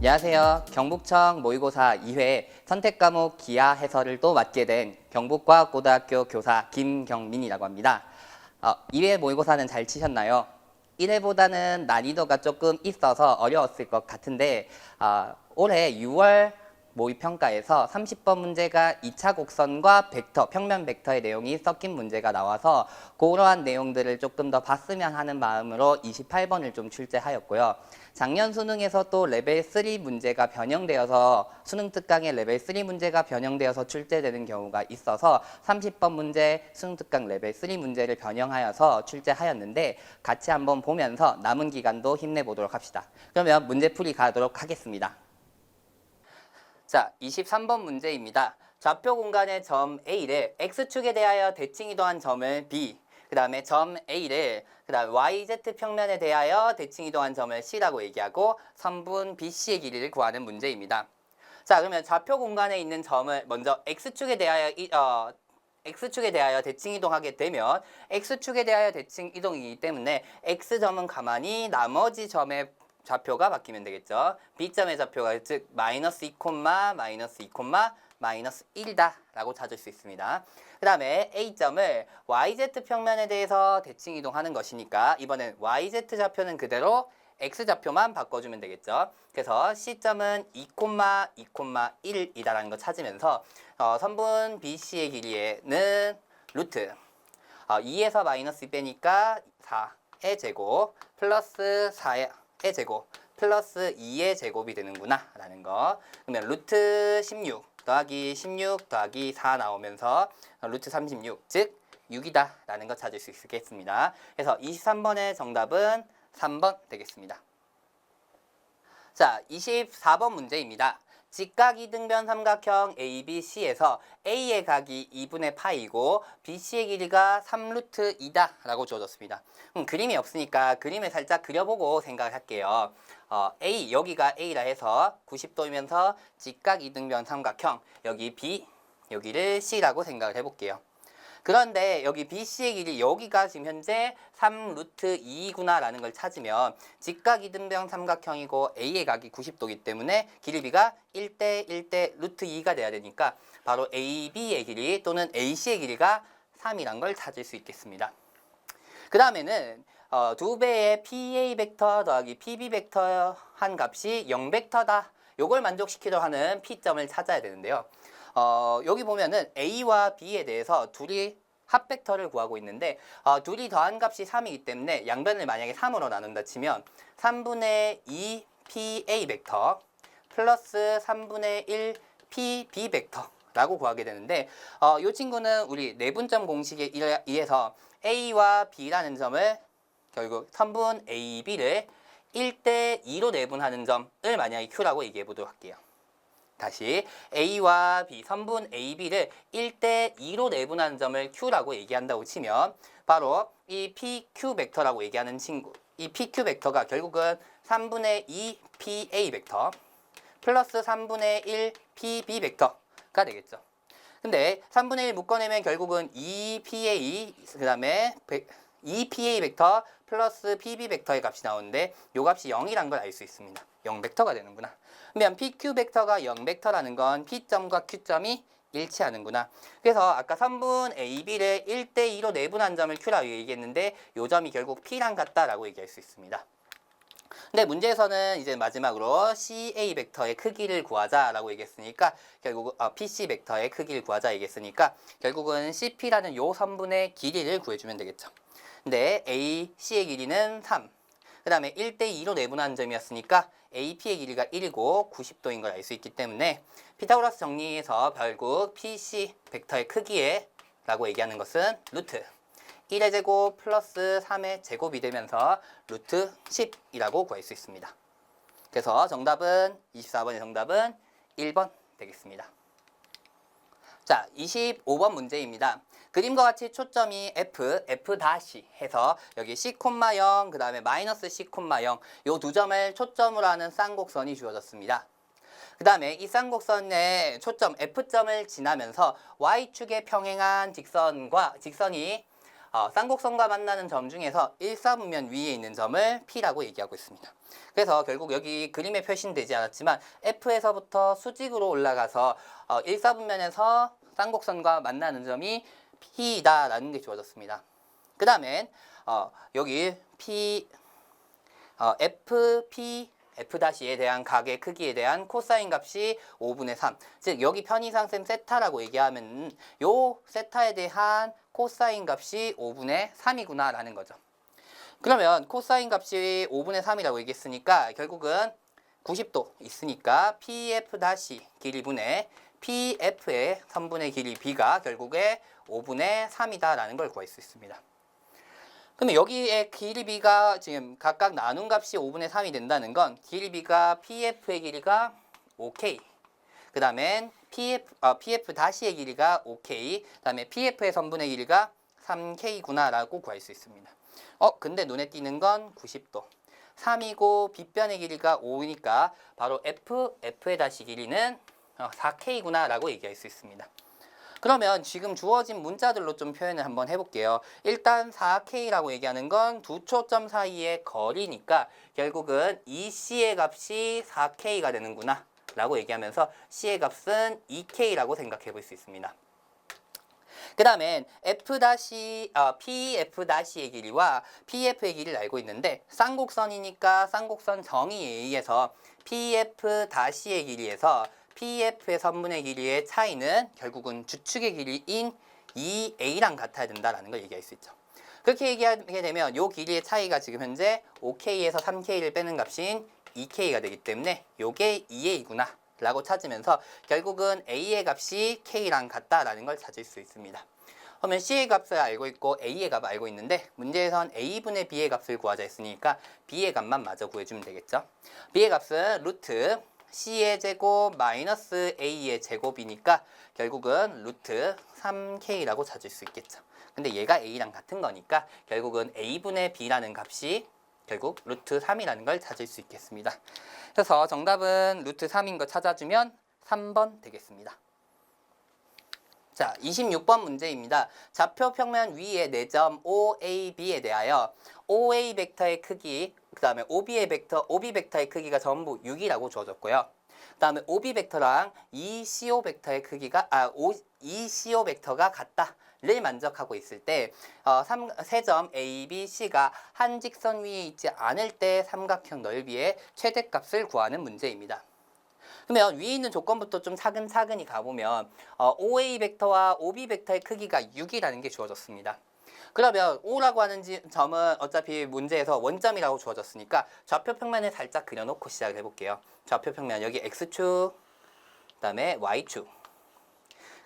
안녕하세요. 경북청 모의고사 2회 선택과목 기하 해설을 또 맡게 된 경북과학고등학교 교사 김경민이라고 합니다. 2회 모의고사는 잘 치셨나요? 1회보다는 난이도가 조금 있어서 어려웠을 것 같은데 올해 6월 모의평가에서 30번 문제가 2차 곡선과 벡터, 평면 벡터의 내용이 섞인 문제가 나와서 그러한 내용들을 조금 더 봤으면 하는 마음으로 28번을 좀 출제하였고요. 작년 수능에서 또 레벨 3 문제가 변형되어서 수능 특강의 레벨 3 문제가 변형되어서 출제되는 경우가 있어서 30번 문제 수능 특강 레벨 3 문제를 변형하여서 출제하였는데 같이 한번 보면서 남은 기간도 힘내보도록 합시다. 그러면 문제풀이 가도록 하겠습니다. 자, 23번 문제입니다. 좌표 공간의 점 A를 X축에 대하여 대칭이동한 점을 B, 그 다음에 점 A를 그 다음에 YZ 평면에 대하여 대칭이동한 점을 C라고 얘기하고 선분 BC의 길이를 구하는 문제입니다. 자, 그러면 좌표 공간에 있는 점을 먼저 X축에 대하여 대칭이동하게 되면 X축에 대하여 대칭이동이기 때문에 X점은 가만히 나머지 점의 좌표가 바뀌면 되겠죠. B점의 좌표가 즉 마이너스 2, 마이너스 2, 마이너스 1이다 라고 찾을 수 있습니다. 그 다음에 A점을 YZ 평면에 대해서 대칭 이동하는 것이니까 이번엔 YZ 좌표는 그대로 X좌표만 바꿔주면 되겠죠. 그래서 C점은 2, 1이다라는 거 찾으면서 선분 BC의 길이에는 루트 2에서 마이너스 2 빼니까 4의 제곱 플러스 4의 제곱 플러스 2의 제곱이 되는구나 라는 거. 그러면 루트 16 더하기 16 더하기 4 나오면서 루트 36 즉 6이다 라는 거 찾을 수 있겠습니다. 그래서 23번의 정답은 3번 되겠습니다. 자, 24번 문제입니다. 직각 이등변 삼각형 ABC에서 A의 각이 2분의 파이고 BC의 길이가 3루트 2다 라고 주어졌습니다. 그림이 없으니까 그림을 살짝 그려보고 생각을 할게요. A, 여기가 A라 해서 90도이면서 직각 이등변 삼각형, 여기 B, 여기를 C라고 생각을 해볼게요. 그런데 여기 BC의 길이 여기가 지금 현재 3루트 2구나 라는 걸 찾으면 직각 이등변 삼각형이고 A의 각이 90도이기 때문에 길이비가 1대 1대 루트 2가 돼야 되니까 바로 AB의 길이 또는 AC의 길이가 3이란 걸 찾을 수 있겠습니다. 그 다음에는 2배의 PA 벡터 더하기 PB 벡터 한 값이 0벡터다. 요걸 만족시키려 하는 P점을 찾아야 되는데요. 여기 보면은 A와 B에 대해서 둘이 합벡터를 구하고 있는데 둘이 더한 값이 3이기 때문에 양변을 만약에 3으로 나눈다 치면 3분의 2 PA 벡터 플러스 3분의 1 PB 벡터라고 구하게 되는데 이 친구는 우리 내분점 공식에 의해서 A와 B라는 점을 결국 선분 AB를 1대 2로 내분하는 점을 만약에 Q라고 얘기해 보도록 할게요. 다시 A와 B, 선분 AB를 1대 2로 내분하는 점을 Q라고 얘기한다고 치면 바로 이 PQ 벡터라고 얘기하는 친구, 이 PQ 벡터가 결국은 3분의 2 PA 벡터 플러스 3분의 1 PB 벡터가 되겠죠. 근데 3분의 1 묶어내면 결국은 2PA, 그 다음에 2PA 벡터 플러스 PB 벡터의 값이 나오는데 이 값이 0이란 걸 알 수 있습니다. 0벡터가 되는구나. 그러면 PQ 벡터가 0벡터라는 건 P점과 Q점이 일치하는구나. 그래서 아까 선분 AB를 1대 2로 내분한 점을 Q라고 얘기했는데 이 점이 결국 P랑 같다라고 얘기할 수 있습니다. 근데 문제에서는 이제 마지막으로 CA 벡터의 크기를 구하자라고 얘기했으니까 결국 PC 벡터의 크기를 구하자 얘기했으니까 결국은 CP라는 요 선분의 길이를 구해주면 되겠죠. 근데 AC의 길이는 3. 그 다음에 1대 2로 내분한 점이었으니까 AP의 길이가 1이고 90도인 걸 알 수 있기 때문에 피타고라스 정리에서 결국 PC 벡터의 크기에 라고 얘기하는 것은 루트 1의 제곱 플러스 3의 제곱이 되면서 루트 10이라고 구할 수 있습니다. 그래서 정답은 24번의 정답은 1번 되겠습니다. 자, 25번 문제입니다. 그림과 같이 초점이 F, F' 해서 여기 C, 0, 그 다음에 마이너스 C, 0 요 두 점을 초점으로 하는 쌍곡선이 주어졌습니다. 그 다음에 이 쌍곡선의 초점 F점을 지나면서 Y축에 평행한 직선이 쌍곡선과 만나는 점 중에서 1사분면 위에 있는 점을 P라고 얘기하고 있습니다. 그래서 결국 여기 그림에 표시는 되지 않았지만 F에서부터 수직으로 올라가서 1사분면에서 쌍곡선과 만나는 점이 P다라는 게 주어졌습니다. 그 다음엔 여기 F'에 대한 각의 크기에 대한 코사인 값이 5분의 3. 즉 여기 편의상셈 세타라고 얘기하면 요 세타에 대한 코사인 값이 5분의 3이구나 라는 거죠. 그러면 코사인 값이 5분의 3이라고 얘기했으니까 결국은 90도 있으니까 PF 다시 길이분의 PF의 선분의 길이 B가 결국에 5분의 3이다라는 걸 구할 수 있습니다. 그러면 여기에 길이 B가 지금 각각 나눈 값이 5분의 3이 된다는 건 길이 B가 PF의 길이가 5K, 그 다음엔 PF 다시의 길이가 5K, 그 다음에 PF의 선분의 길이가 3K구나 라고 구할 수 있습니다. 근데 눈에 띄는 건 90도. 3이고 빗변의 길이가 5니까 바로 F의 다시 길이는 4K구나 라고 얘기할 수 있습니다. 그러면 지금 주어진 문자들로 좀 표현을 한번 해볼게요. 일단 4K라고 얘기하는 건 두 초점 사이의 거리니까 결국은 이 C의 값이 4K가 되는구나 라고 얘기하면서 C의 값은 2K라고 생각해 볼 수 있습니다. 그 다음엔 PF'의 길이와 PF의 길이를 알고 있는데 쌍곡선이니까 쌍곡선 정의에 의해서 PF'의 길이에서 PF의 선분의 길이의 차이는 결국은 주축의 길이인 2A랑 같아야 된다라는 걸 얘기할 수 있죠. 그렇게 얘기하게 되면 이 길이의 차이가 지금 현재 5K에서 3K를 빼는 값인 2K가 되기 때문에 이게 2A구나 라고 찾으면서 결국은 A의 값이 K랑 같다라는 걸 찾을 수 있습니다. 그러면 C의 값을 알고 있고 A의 값을 알고 있는데 문제에선 A분의 B의 값을 구하자 했으니까 B의 값만 마저 구해주면 되겠죠. B의 값은 루트 C의 제곱 마이너스 A의 제곱이니까 결국은 루트 3K라고 찾을 수 있겠죠. 근데 얘가 A랑 같은 거니까 결국은 A분의 B라는 값이 결국 루트 3이라는 걸 찾을 수 있겠습니다. 그래서 정답은 루트 3인 거 찾아주면 3번 되겠습니다. 자, 26번 문제입니다. 좌표 평면 위의 4점 OAB에 대하여 OA 벡터의 크기, 그 다음에 OB 벡터의 크기가 전부 6이라고 주어졌고요. 그 다음에 OB 벡터랑 ECO 벡터의 크기가, ECO 벡터가 같다를 만족하고 있을 때, 세 점 A, B, C가 한 직선 위에 있지 않을 때 삼각형 넓이의 최대값을 구하는 문제입니다. 그러면 위에 있는 조건부터 좀 차근차근히 가보면 OA 벡터와 OB 벡터의 크기가 6이라는 게 주어졌습니다. 그러면 O라고 하는 점은 어차피 문제에서 원점이라고 주어졌으니까 좌표 평면을 살짝 그려놓고 시작을 해볼게요. 좌표 평면 여기 X축, 그 다음에 Y축.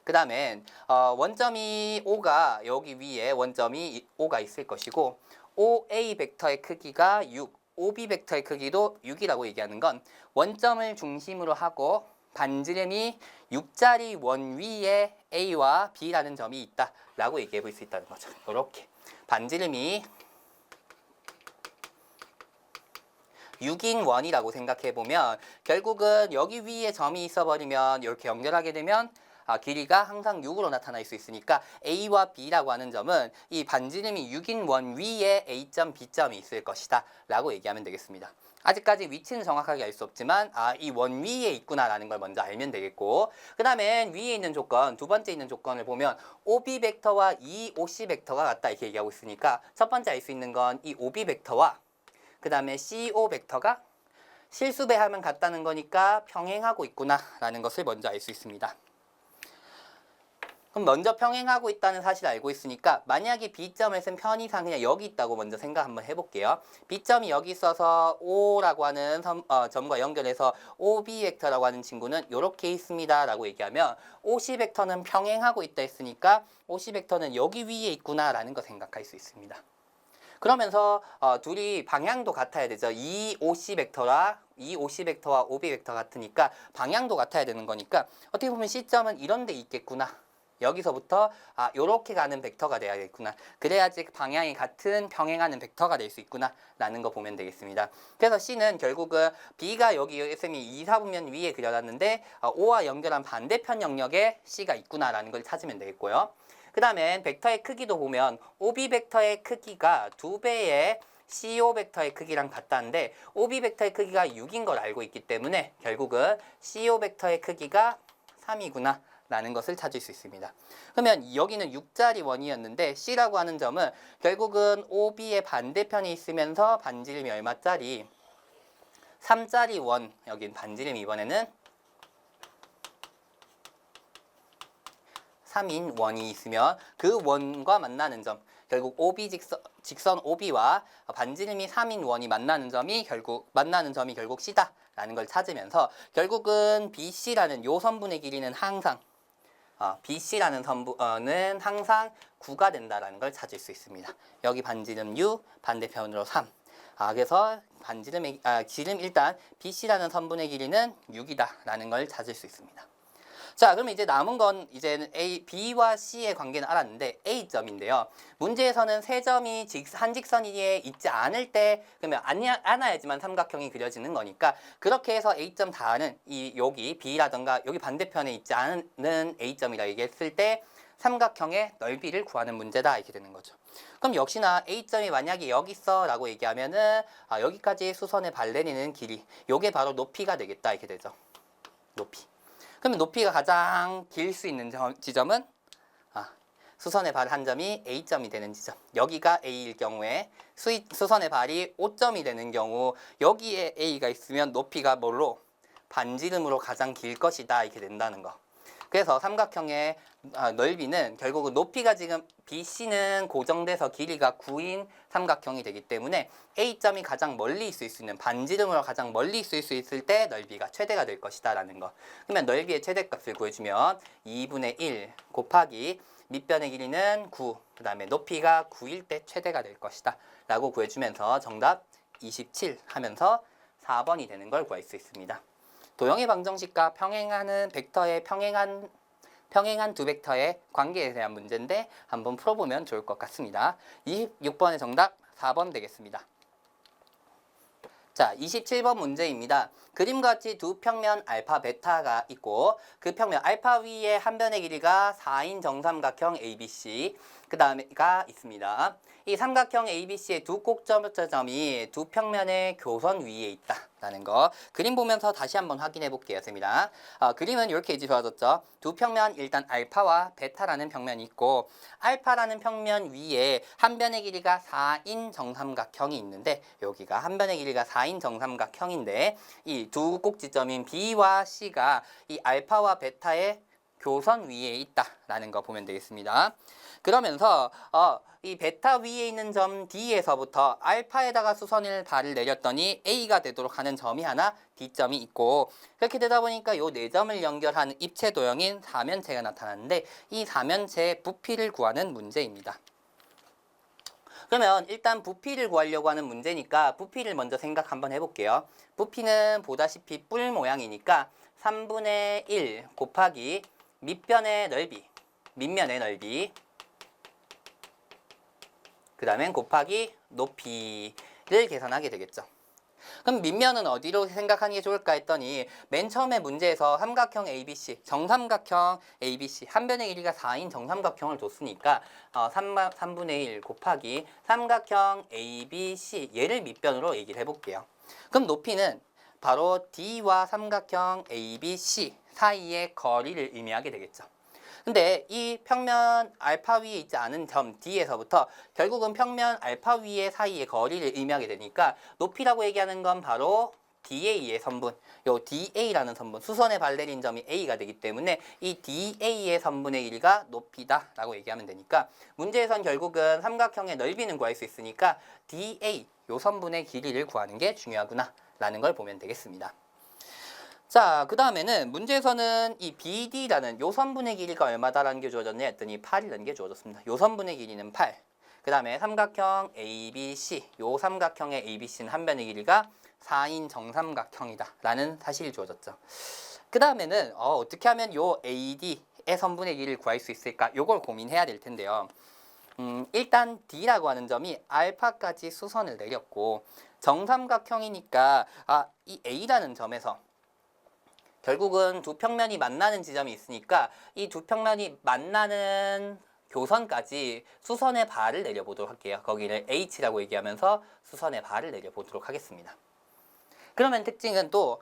그 다음에 원점이 O가 여기 위에 원점이 O가 있을 것이고 OA 벡터의 크기가 6. OB 벡터의 크기도 6이라고 얘기하는 건 원점을 중심으로 하고 반지름이 6자리 원 위에 A와 B라는 점이 있다라고 얘기해 볼 수 있다는 거죠. 이렇게 반지름이 6인 원이라고 생각해 보면 결국은 여기 위에 점이 있어버리면 이렇게 연결하게 되면 길이가 항상 6으로 나타날 수 있으니까 A와 B라고 하는 점은 이 반지름이 6인 원 위에 A점, B점이 있을 것이다 라고 얘기하면 되겠습니다. 아직까지 위치는 정확하게 알 수 없지만 이 원 위에 있구나라는 걸 먼저 알면 되겠고 그 다음에 위에 있는 조건, 두 번째 있는 조건을 보면 OB 벡터와 이 OC 벡터가 같다 이렇게 얘기하고 있으니까 첫 번째 알 수 있는 건 이 OB 벡터와 그 다음에 CO 벡터가 실수배하면 같다는 거니까 평행하고 있구나라는 것을 먼저 알 수 있습니다. 그럼 먼저 평행하고 있다는 사실을 알고 있으니까 만약에 B점을 쓴 편의상 그냥 여기 있다고 먼저 생각 한번 해볼게요. B점이 여기 있어서 O라고 하는 점과 연결해서 OB 벡터라고 하는 친구는 이렇게 있습니다 라고 얘기하면 OC 벡터는 평행하고 있다 했으니까 OC 벡터는 여기 위에 있구나 라는 거 생각할 수 있습니다. 그러면서 둘이 방향도 같아야 되죠. 이 OC 벡터와 OB 벡터 같으니까 방향도 같아야 되는 거니까 어떻게 보면 C점은 이런 데 있겠구나. 여기서부터 요렇게 가는 벡터가 돼야겠구나. 그래야지 방향이 같은 평행하는 벡터가 될 수 있구나 라는 거 보면 되겠습니다. 그래서 C는 결국은 B가 여기 쌤이 2사분면 위에 그려놨는데 O와 연결한 반대편 영역에 C가 있구나 라는 걸 찾으면 되겠고요. 그 다음에 벡터의 크기도 보면 OB 벡터의 크기가 2배의 CO 벡터의 크기랑 같다는데 OB 벡터의 크기가 6인 걸 알고 있기 때문에 결국은 CO 벡터의 크기가 3이구나 라는 것을 찾을 수 있습니다. 그러면 여기는 6짜리 원이었는데 C라고 하는 점은 결국은 OB의 반대편에 있으면서 반지름이 얼마짜리? 3짜리 원, 여긴 반지름 이번에는 3인 원이 있으면 그 원과 만나는 점, 결국 OB 직선 OB와 반지름이 3인 원이 만나는 점이 결국 C다라는 걸 찾으면서 결국은 BC라는 요 선분의 길이는 항상 BC라는 선분은 항상 9가 된다라는 걸 찾을 수 있습니다. 여기 반지름 6, 반대편으로 3. 그래서 지름 일단 BC라는 선분의 길이는 6이다라는 걸 찾을 수 있습니다. 자, 그럼 이제 남은 건 이제는 B와 C의 관계는 알았는데 A점인데요. 문제에서는 세 점이 한 직선 위에 있지 않을 때 그러면 안아야지만 삼각형이 그려지는 거니까 그렇게 해서 A점 다는 여기 B라던가 여기 반대편에 있지 않은 A점이라 얘기했을 때 삼각형의 넓이를 구하는 문제다 이렇게 되는 거죠. 그럼 역시나 A점이 만약에 여기 있어 라고 얘기하면은 여기까지 수선의 발 내리는 길이 요게 바로 높이가 되겠다 이렇게 되죠. 높이. 그러면 높이가 가장 길 수 있는 지점은 수선의 발 한 점이 A점이 되는 지점. 여기가 A일 경우에 수선의 발이 O점이 되는 경우 여기에 A가 있으면 높이가 뭘로? 반지름으로 가장 길 것이다 이렇게 된다는 거. 그래서 삼각형의 넓이는 결국은 높이가 지금 BC는 고정돼서 길이가 9인 삼각형이 되기 때문에 A점이 가장 멀리 있을 수 있는 반지름으로 가장 멀리 있을 수 있을 때 넓이가 최대가 될 것이다 라는 거. 그러면 넓이의 최대값을 구해주면 2분의 1 곱하기 밑변의 길이는 9, 그 다음에 높이가 9일 때 최대가 될 것이다 라고 구해주면서 정답 27 하면서 4번이 되는 걸 구할 수 있습니다. 도형의 방정식과 평행하는 벡터의 평행한 두 벡터의 관계에 대한 문제인데 한번 풀어보면 좋을 것 같습니다. 26번의 정답 4번 되겠습니다. 자, 27번 문제입니다. 그림과 같이 두 평면 알파, 베타가 있고 그 평면 알파 위에 한 변의 길이가 4인 정삼각형 ABC 그 다음에가 있습니다. 이 삼각형 ABC의 두 꼭지점이 두 평면의 교선 위에 있다라는 거. 그림 보면서 다시 한번 확인해 볼게요, 쌤이랑. 그림은 이렇게 지어졌죠. 두 평면 일단 알파와 베타라는 평면이 있고 알파라는 평면 위에 한 변의 길이가 4인 정삼각형이 있는데 여기가 한 변의 길이가 4인 정삼각형인데 이 두 꼭지점인 B와 C가 이 알파와 베타의 교선 위에 있다라는 거 보면 되겠습니다. 그러면서 이 베타 위에 있는 점 D에서부터 알파에다가 수선을 발을 내렸더니 A가 되도록 하는 점이 하나 D점이 있고 그렇게 되다 보니까 요 네 점을 연결하는 입체 도형인 사면체가 나타나는데 이 사면체의 부피를 구하는 문제입니다. 그러면 일단 부피를 구하려고 하는 문제니까 부피를 먼저 생각 한번 해볼게요. 부피는 보다시피 뿔 모양이니까 3분의 1 곱하기 밑면의 넓이 그 다음엔 곱하기 높이를 계산하게 되겠죠. 그럼 밑면은 어디로 생각하는 게 좋을까 했더니 맨 처음에 문제에서 삼각형 ABC, 정삼각형 ABC 한 변의 길이가 4인 정삼각형을 뒀으니까 3분의 1 곱하기 삼각형 ABC 얘를 밑변으로 얘기를 해볼게요. 그럼 높이는 바로 D와 삼각형 ABC 사이의 거리를 의미하게 되겠죠. 근데 이 평면 알파 위에 있지 않은 점 D에서부터 결국은 평면 알파 위의 사이의 거리를 의미하게 되니까 높이라고 얘기하는 건 바로 DA의 선분, 요 DA라는 선분, 수선의 발 내린 점이 A가 되기 때문에 이 DA의 선분의 길이가 높이다라고 얘기하면 되니까 문제에선 결국은 삼각형의 넓이는 구할 수 있으니까 DA, 요 선분의 길이를 구하는 게 중요하구나 라는 걸 보면 되겠습니다. 자, 그 다음에는 문제에서는 이 BD라는 요 선분의 길이가 얼마다라는 게 주어졌냐 했더니 8이라는 게 주어졌습니다. 요 선분의 길이는 8. 그 다음에 삼각형 ABC, 요 삼각형의 ABC는 한 변의 길이가 4인 정삼각형이다 라는 사실이 주어졌죠. 그 다음에는 어떻게 하면 요 AD의 선분의 길이를 구할 수 있을까? 요걸 고민해야 될 텐데요. 일단 D라고 하는 점이 알파까지 수선을 내렸고 정삼각형이니까 이 A라는 점에서 결국은 두 평면이 만나는 지점이 있으니까 이 두 평면이 만나는 교선까지 수선의 발을 내려보도록 할게요. 거기를 H라고 얘기하면서 수선의 발을 내려보도록 하겠습니다. 그러면 특징은 또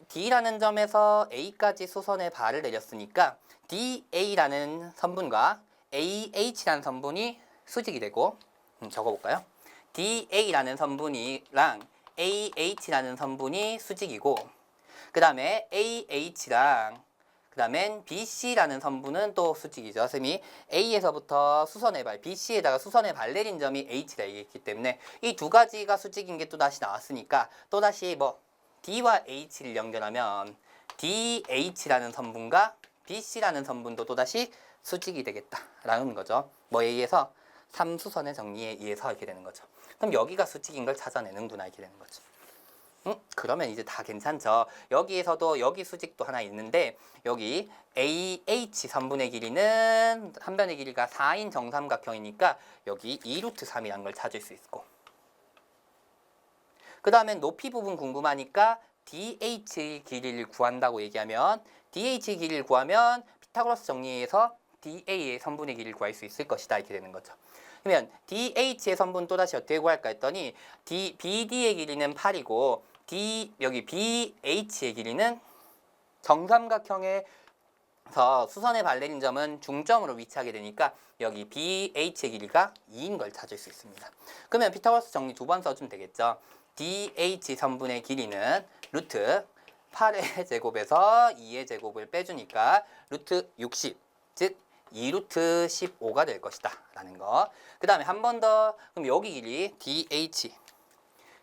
D라는 점에서 A까지 수선의 발을 내렸으니까 DA라는 선분과 AH라는 선분이 수직이 되고 적어볼까요? DA라는 선분이랑 AH라는 선분이 수직이고 그 다음에 AH랑 그 다음엔 BC라는 선분은 또 수직이죠. 선생님이 A에서부터 수선의 발, BC에다가 수선의 발 내린 점이 H라 얘기했기 때문에 이 두 가지가 수직인 게 또다시 나왔으니까 또다시 뭐 D와 H를 연결하면 DH라는 선분과 BC라는 선분도 또다시 수직이 되겠다라는 거죠. 뭐에 의해서? 3수선의 정리에 의해서 이렇게 되는 거죠. 그럼 여기가 수직인 걸 찾아내는구나 이렇게 되는 거죠. 그러면 이제 다 괜찮죠. 여기에서도 여기 수직도 하나 있는데 여기 AH 선분의 길이는 한 변의 길이가 4인 정삼각형이니까 여기 2루트 3이라는 걸 찾을 수 있고 그 다음에 높이 부분 궁금하니까 DH 길이를 구한다고 얘기하면 DH 길이를 구하면 피타고라스 정리에서 DA의 선분의 길이를 구할 수 있을 것이다 이렇게 되는 거죠. 그러면 DH의 선분 또다시 어떻게 구할까 했더니 BD의 길이는 8이고 여기 BH의 길이는 정삼각형에서 수선의 발 내린 점은 중점으로 위치하게 되니까 여기 BH의 길이가 2인 걸 찾을 수 있습니다. 그러면 피타고라스 정리 두 번 써주면 되겠죠. DH 선분의 길이는 루트 8의 제곱에서 2의 제곱을 빼주니까 루트 60, 즉 2루트 15가 될 것이다 라는 거. 그 다음에 한 번 더 그럼 여기 길이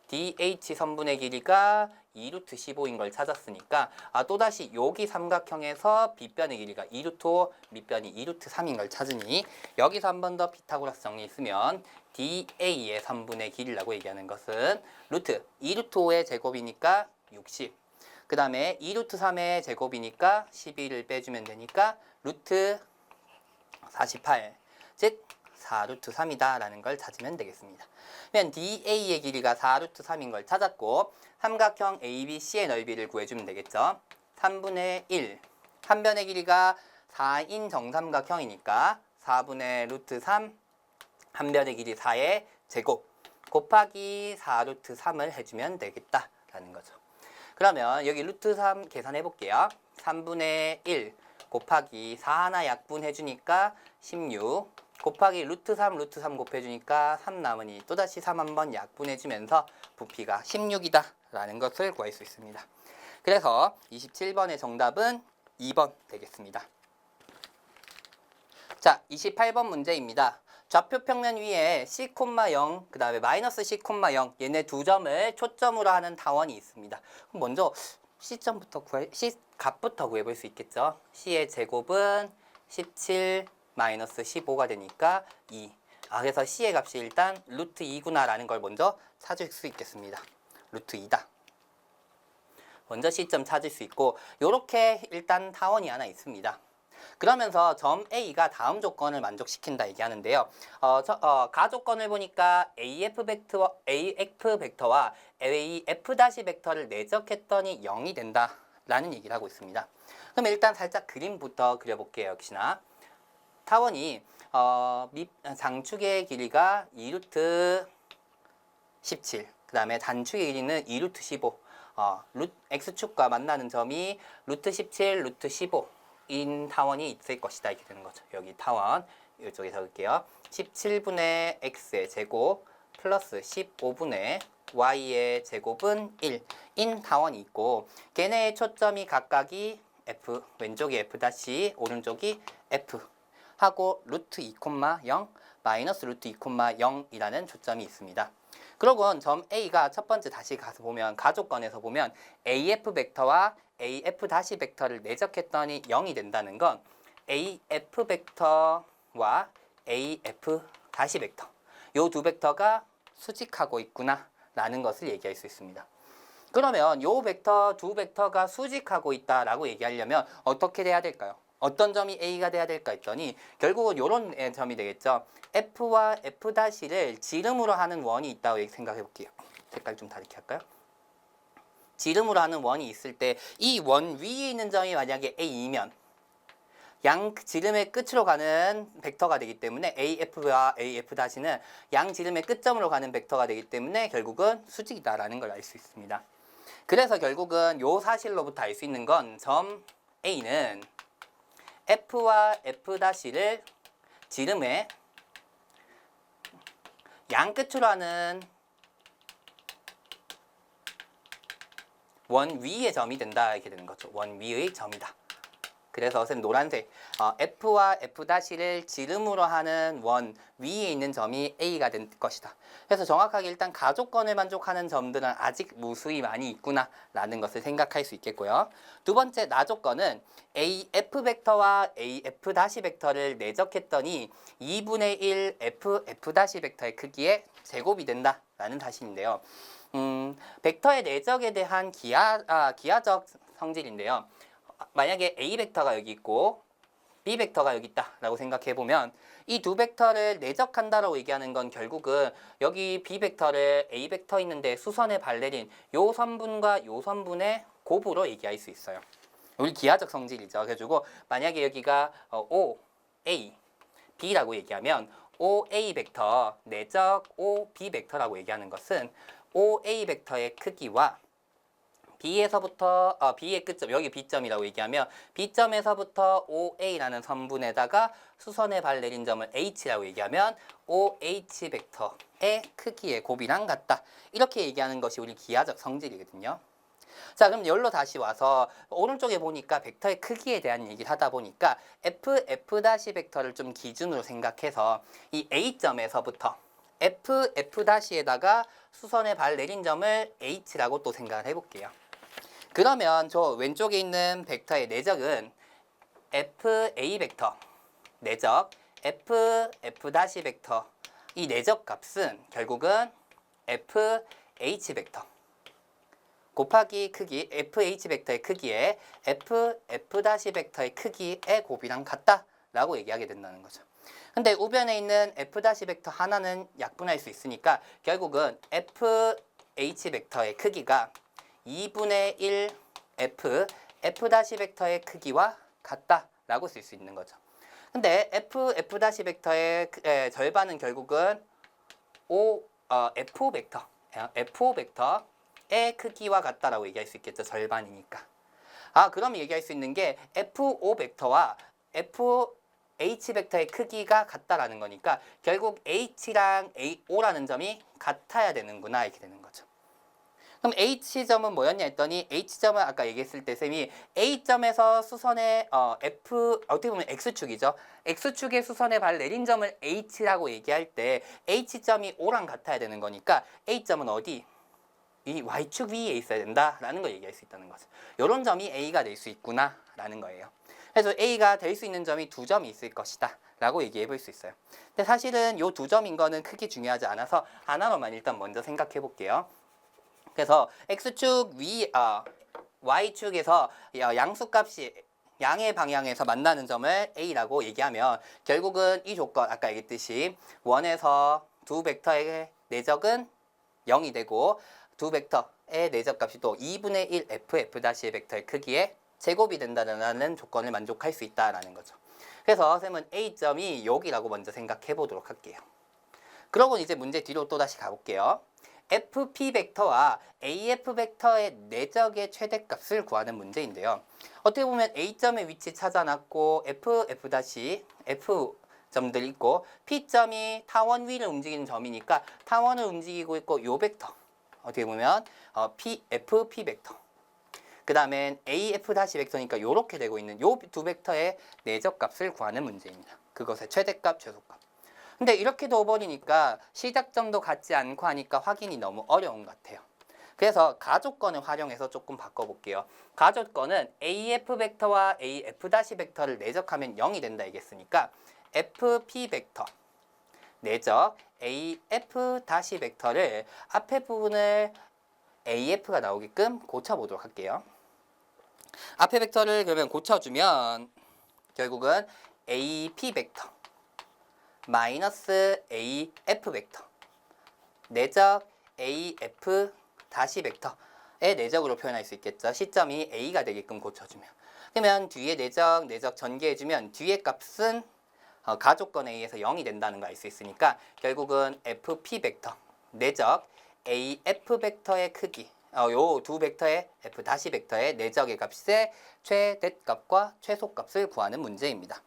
DH 선분의 길이가 2루트 15인 걸 찾았으니까 또다시 여기 삼각형에서 빗변의 길이가 2루트 5, 밑변이 2루트 3인 걸 찾으니 여기서 한 번 더 피타고라스 정리 있으면 DA의 3분의 길이라고 얘기하는 것은 루트 2루트 5의 제곱이니까 60. 그 다음에 2루트 3의 제곱이니까 12를 빼주면 되니까 루트 48, 즉 4루트 3이다 라는 걸 찾으면 되겠습니다. 그러면 DA의 길이가 4루트 3인 걸 찾았고 삼각형 ABC의 넓이를 구해주면 되겠죠. 3분의 1, 한 변의 길이가 4인 정삼각형이니까 4분의 루트 3, 한 변의 길이 4의 제곱 곱하기 4루트 3을 해주면 되겠다라는 거죠. 그러면 여기 루트 3 계산해 볼게요. 3분의 1 곱하기 4 하나 약분해주니까 16 곱하기 루트 3 곱해주니까 3 남으니 또다시 3 한번 약분해주면서 부피가 16이다 라는 것을 구할 수 있습니다. 그래서 27번의 정답은 2번 되겠습니다. 자, 28번 문제입니다. 좌표 평면 위에 C, 0, 그 다음에 마이너스 C, 0 얘네 두 점을 초점으로 하는 타원이 있습니다. 그럼 먼저 C점부터 C 값부터 구해볼 수 있겠죠. C의 제곱은 17 마이너스 15가 되니까 2. 그래서 C의 값이 일단 루트 2구나 라는 걸 먼저 찾을 수 있겠습니다. 루트 2다. 먼저 C점 찾을 수 있고 요렇게 일단 타원이 하나 있습니다. 그러면서 점 A가 다음 조건을 만족시킨다 얘기하는데요. 가조건을 보니까 AF 벡터와 AF 벡터를 내적했더니 0이 된다라는 얘기를 하고 있습니다. 그럼 일단 살짝 그림부터 그려볼게요. 역시나 타원이 장축의 길이가 2루트 17, 그 다음에 단축의 길이는 2루트 15, X축과 만나는 점이 루트 17, 루트 15 인 타원이 있을 것이다 이렇게 되는 거죠. 여기 타원 이쪽에 적을게요. 17분의 x의 제곱 플러스 15분의 y의 제곱은 1인 타원이 있고 걔네의 초점이 각각이 f, 왼쪽이 f 다시 오른쪽이 f 하고 루트 2,0 마이너스 루트 2,0이라는 초점이 있습니다. 그러곤 점 A가 첫 번째 다시 가서 보면 가조건에서 보면 AF 벡터와 AF 다시 벡터를 내적했더니 0이 된다는 건 AF 벡터와 AF 다시 벡터 요 두 벡터가 수직하고 있구나 라는 것을 얘기할 수 있습니다. 그러면 요 벡터 두 벡터가 수직하고 있다라고 얘기하려면 어떻게 돼야 될까요? 어떤 점이 A가 돼야 될까 했더니 결국은 이런 점이 되겠죠. F와 F'를 지름으로 하는 원이 있다고 생각해 볼게요. 색깔 좀 다르게 할까요? 지름으로 하는 원이 있을 때 이 원 위에 있는 점이 만약에 A이면 양 지름의 끝으로 가는 벡터가 되기 때문에 AF와 AF-는 양 지름의 끝점으로 가는 벡터가 되기 때문에 결국은 수직이다라는 걸 알 수 있습니다. 그래서 결국은 요 사실로부터 알 수 있는 건 점 A는 F와 F-를 지름의 양 끝으로 하는 원 위의 점이 된다 이렇게 되는 거죠. 원 위의 점이다. 그래서 선생님 노란색 F와 F-를 지름으로 하는 원 위에 있는 점이 A가 될 것이다. 그래서 정확하게 일단 가족권을 만족하는 점들은 아직 무수히 많이 있구나 라는 것을 생각할 수 있겠고요. 두 번째 나조건은 AF 벡터와 AF- 벡터를 내적했더니 2분의 1 FF- 벡터의 크기의 제곱이 된다 라는 사실인데요. 벡터의 내적에 대한 기하적 성질인데요. 만약에 A 벡터가 여기 있고 B 벡터가 여기 있다라고 생각해 보면 이 두 벡터를 내적한다라고 얘기하는 건 결국은 여기 B 벡터를 A 벡터 있는데 수선의 발레린 요 선분과 요 선분의 곱으로 얘기할 수 있어요. 우리 기하적 성질이죠. 그래가지고 만약에 여기가 O, A, B라고 얘기하면 OA 벡터 내적 OB 벡터라고 얘기하는 것은 OA 벡터의 크기와 B에서부터 B의 끝점, 여기 B점이라고 얘기하면 B점에서부터 OA라는 선분에다가 수선의 발 내린 점을 H라고 얘기하면 OH 벡터의 크기의 곱이랑 같다. 이렇게 얘기하는 것이 우리 기하적 성질이거든요. 자, 그럼 여기로 다시 와서 오른쪽에 보니까 벡터의 크기에 대한 얘기를 하다 보니까 FF- 벡터를 좀 기준으로 생각해서 이 A점에서부터 FF-에다가 수선의 발 내린 점을 H라고 또 생각을 해볼게요. 그러면 저 왼쪽에 있는 벡터의 내적은 FA 벡터 내적 FF- 벡터 이 내적 값은 결국은 FH 벡터 곱하기 크기 FH 벡터의 크기에 FF- 벡터의 크기의 곱이랑 같다라고 얘기하게 된다는 거죠. 근데 우변에 있는 F- 벡터 하나는 약분할 수 있으니까 결국은 FH 벡터의 크기가 2분의 1 F 벡터의 크기와 같다라고 쓸 수 있는 거죠. 근데 F 벡터의 절반은 결국은 F 벡터의 크기와 같다라고 얘기할 수 있겠죠. 절반이니까. 그럼 얘기할 수 있는 게 FO 벡터와 H 벡터의 크기가 같다라는 거니까 결국 H랑 O라는 점이 같아야 되는구나 이렇게 되는 거죠. 그럼 H점은 뭐였냐 했더니 H점은 아까 얘기했을 때 쌤이 A점에서 수선의 어떻게 보면 X축이죠. X축의 수선의 발 내린 점을 H라고 얘기할 때 H점이 O랑 같아야 되는 거니까 A점은 어디? 이 Y축 위에 있어야 된다라는 걸 얘기할 수 있다는 거죠. 이런 점이 A가 될 수 있구나라는 거예요. 그래서 A가 될 수 있는 점이 두 점이 있을 것이다 라고 얘기해 볼 수 있어요. 근데 사실은 이 두 점인 거는 크게 중요하지 않아서 하나로만 일단 먼저 생각해 볼게요. 그래서 X축 Y축에서 양수값이 양의 방향에서 만나는 점을 A라고 얘기하면 결국은 이 조건 아까 얘기했듯이 원에서 두 벡터의 내적은 0이 되고 두 벡터의 내적값이 또 2분의 1 FF- 벡터의 크기에 제곱이 된다는 조건을 만족할 수 있다라는 거죠. 그래서 쌤은 A점이 여기라고 먼저 생각해 보도록 할게요. 그러고 이제 문제 뒤로 또 다시 가볼게요. FP 벡터와 AF 벡터의 내적의 최대값을 구하는 문제인데요. 어떻게 보면 A점의 위치 찾아놨고 F 점들 있고 P점이 타원 위를 움직이는 점이니까 타원을 움직이고 있고 요 벡터 어떻게 보면 FP 벡터 그 다음엔 AF- 벡터니까 요렇게 되고 있는 요 두 벡터의 내적값을 구하는 문제입니다. 그것의 최대값, 최소값. 근데 이렇게 둬버리니까 시작점도 같지 않고 하니까 확인이 너무 어려운 것 같아요. 그래서 가족권을 활용해서 조금 바꿔볼게요. 가족권은 AF 벡터와 AF- 벡터를 내적하면 0이 된다 얘기했으니까 FP 벡터 내적 AF- 벡터를 앞에 부분을 AF가 나오게끔 고쳐보도록 할게요. 앞에 벡터를 그러면 고쳐주면 결국은 AP 벡터 마이너스 AF 벡터 내적 AF- 벡터의 내적으로 표현할 수 있겠죠. 시점이 A가 되게끔 고쳐주면. 그러면 뒤에 내적 전개해주면 뒤에 값은 가족건에 의해서 0이 된다는 걸 알 수 있으니까 결국은 FP 벡터, 내적 AF 벡터의 크기, 요 두 벡터의 F 다시 벡터의 내적의 값의 최대값과 최소값을 구하는 문제입니다.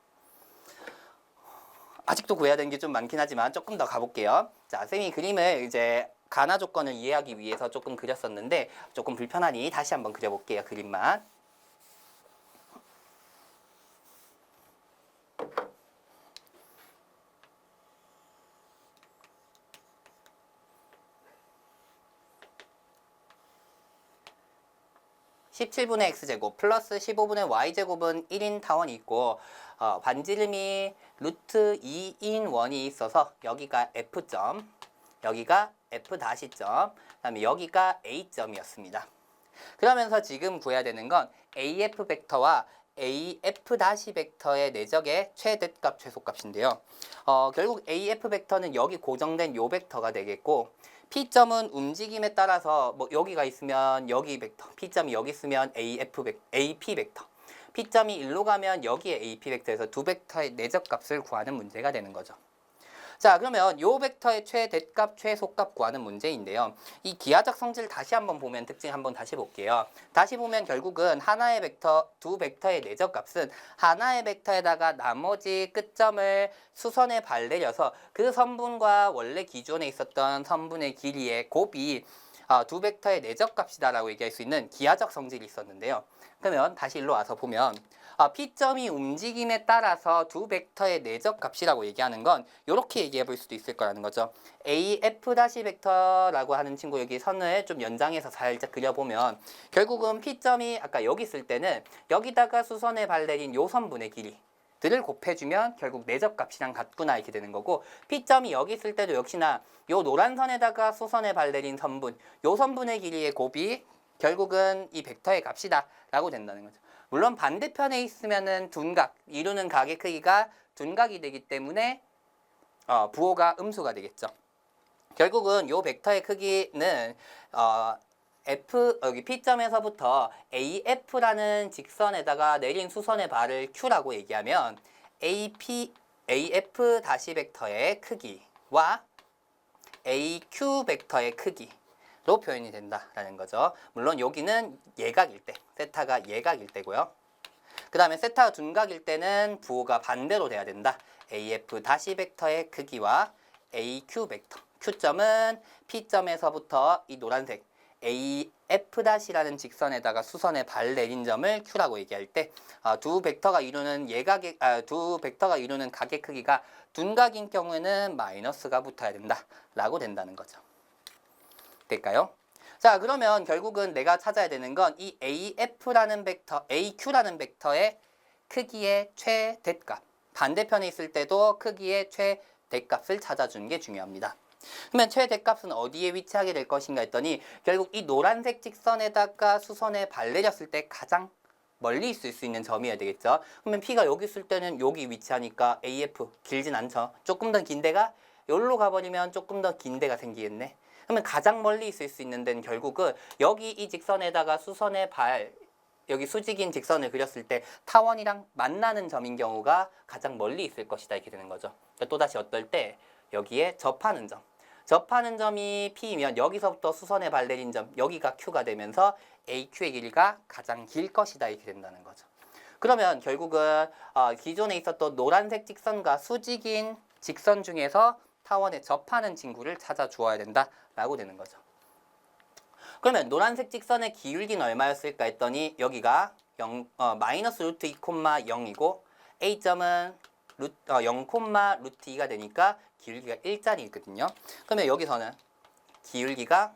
아직도 구해야 되는 게 좀 많긴 하지만 조금 더 가볼게요. 자, 쌤이 그림을 이제 가나 조건을 이해하기 위해서 조금 그렸었는데 조금 불편하니 다시 한번 그려볼게요. 그림만. (17분의 x제곱) 플러스 (15분의 y제곱은 1인 타원이 있고 반지름이 루트 2인 원이 있어서 여기가 F점, 여기가 F 다시 점, 그 다음에 여기가 A점이었습니다. 그러면서 지금 구해야 되는 건 AF 벡터와 AF 다시 벡터의 내적의 최대값, 최소값인데요. 결국 AF 벡터는 여기 고정된 요 벡터가 되겠고 P점은 움직임에 따라서 뭐 여기가 있으면 여기 벡터, P점이 여기 있으면 AP 벡터, P점이 일로 가면 여기에 AP 벡터에서 두 벡터의 내적 값을 구하는 문제가 되는 거죠. 자, 그러면 요 벡터의 최대값, 최소값 구하는 문제인데요. 이 기하적 성질 다시 한번 보면 특징 한번 다시 볼게요. 다시 보면 결국은 하나의 벡터, 두 벡터의 내적 값은 하나의 벡터에다가 나머지 끝점을 수선에 발내려서 그 선분과 원래 기존에 있었던 선분의 길이의 곱이 두 벡터의 내적 값이다라고 얘기할 수 있는 기하적 성질이 있었는데요. 그러면 다시 일로 와서 보면 P점이 움직임에 따라서 두 벡터의 내적 값이라고 얘기하는 건 이렇게 얘기해 볼 수도 있을 거라는 거죠. AF 다시 벡터라고 하는 친구 여기 선을 좀 연장해서 살짝 그려보면 결국은 P점이 아까 여기 있을 때는 여기다가 수선에 발내린 요 선분의 길이들을 곱해주면 결국 내적 값이랑 같구나 이렇게 되는 거고 P점이 여기 있을 때도 역시나 요 노란 선에다가 수선에 발내린 선분, 요 선분의 길이의 곱이 결국은 이 벡터의 값이다 라고 된다는 거죠. 물론 반대편에 있으면은 둔각, 이루는 각의 크기가 둔각이 되기 때문에 부호가 음수가 되겠죠. 결국은 요 벡터의 크기는 여기 P점에서부터 AF라는 직선에다가 내린 수선의 발을 Q라고 얘기하면 AF 다시 벡터의 크기와 AQ 벡터의 크기로 표현이 된다라는 거죠. 물론 여기는 예각일 때, 세타가 예각일 때고요. 그 다음에 세타가 둔각일 때는 부호가 반대로 돼야 된다. AF 다시 벡터의 크기와 AQ 벡터. Q점은 P점에서부터 이 노란색 AF-라는 직선에다가 수선의 발 내린 점을 Q라고 얘기할 때 두 벡터가 이루는 각의 크기가 둔각인 경우에는 마이너스가 붙어야 된다라고 된다는 거죠. 될까요? 자, 그러면 결국은 내가 찾아야 되는 건 이 AF라는 벡터, AQ라는 벡터의 크기의 최대값. 반대편에 있을 때도 크기의 최대값을 찾아주는 게 중요합니다. 그러면 최대값은 어디에 위치하게 될 것인가 했더니 결국 이 노란색 직선에다가 수선에 발 내렸을 때 가장 멀리 있을 수 있는 점이어야 되겠죠. 그러면 P가 여기 있을 때는 여기 위치하니까 AF 길진 않죠. 조금 더 긴 데가 여기로 가버리면 조금 더 긴 데가 생기겠네. 그러면 가장 멀리 있을 수 있는 데는 결국은 여기 이 직선에다가 수선의 발 여기 수직인 직선을 그렸을 때 타원이랑 만나는 점인 경우가 가장 멀리 있을 것이다 이렇게 되는 거죠. 또다시 어떨 때 여기에 접하는 점이 P이면 여기서부터 수선에 발 내린 점 여기가 Q가 되면서 AQ의 길이가 가장 길 것이다 이렇게 된다는 거죠. 그러면 결국은 기존에 있었던 노란색 직선과 수직인 직선 중에서 타원에 접하는 친구를 찾아 주어야 된다라고 되는 거죠. 그러면 노란색 직선의 기울기는 얼마였을까 했더니 여기가 마이너스 루트 2,0이고 A점은 0, 루트 2가 되니까 기울기가 1짜리거든요. 그러면 여기서는 기울기가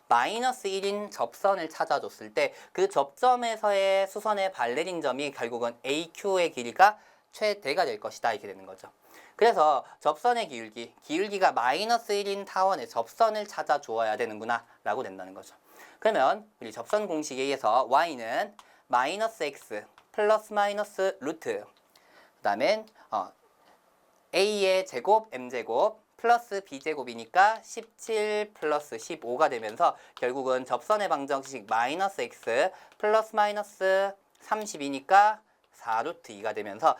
마이너스 1인 접선을 찾아줬을 때 그 접점에서의 수선의 발 내린 점이 결국은 AQ의 길이가 최대가 될 것이다 이렇게 되는 거죠. 그래서 접선의 기울기가 마이너스 1인 타원의 접선을 찾아 주어야 되는구나 라고 된다는 거죠. 그러면 우리 접선 공식에 의해서 y는 마이너스 x 플러스 마이너스 루트 그 다음에 a의 제곱 m제곱 플러스 b제곱이니까 17 플러스 15가 되면서 결국은 접선의 방정식 마이너스 x 플러스 마이너스 30이니까 4루트 2가 되면서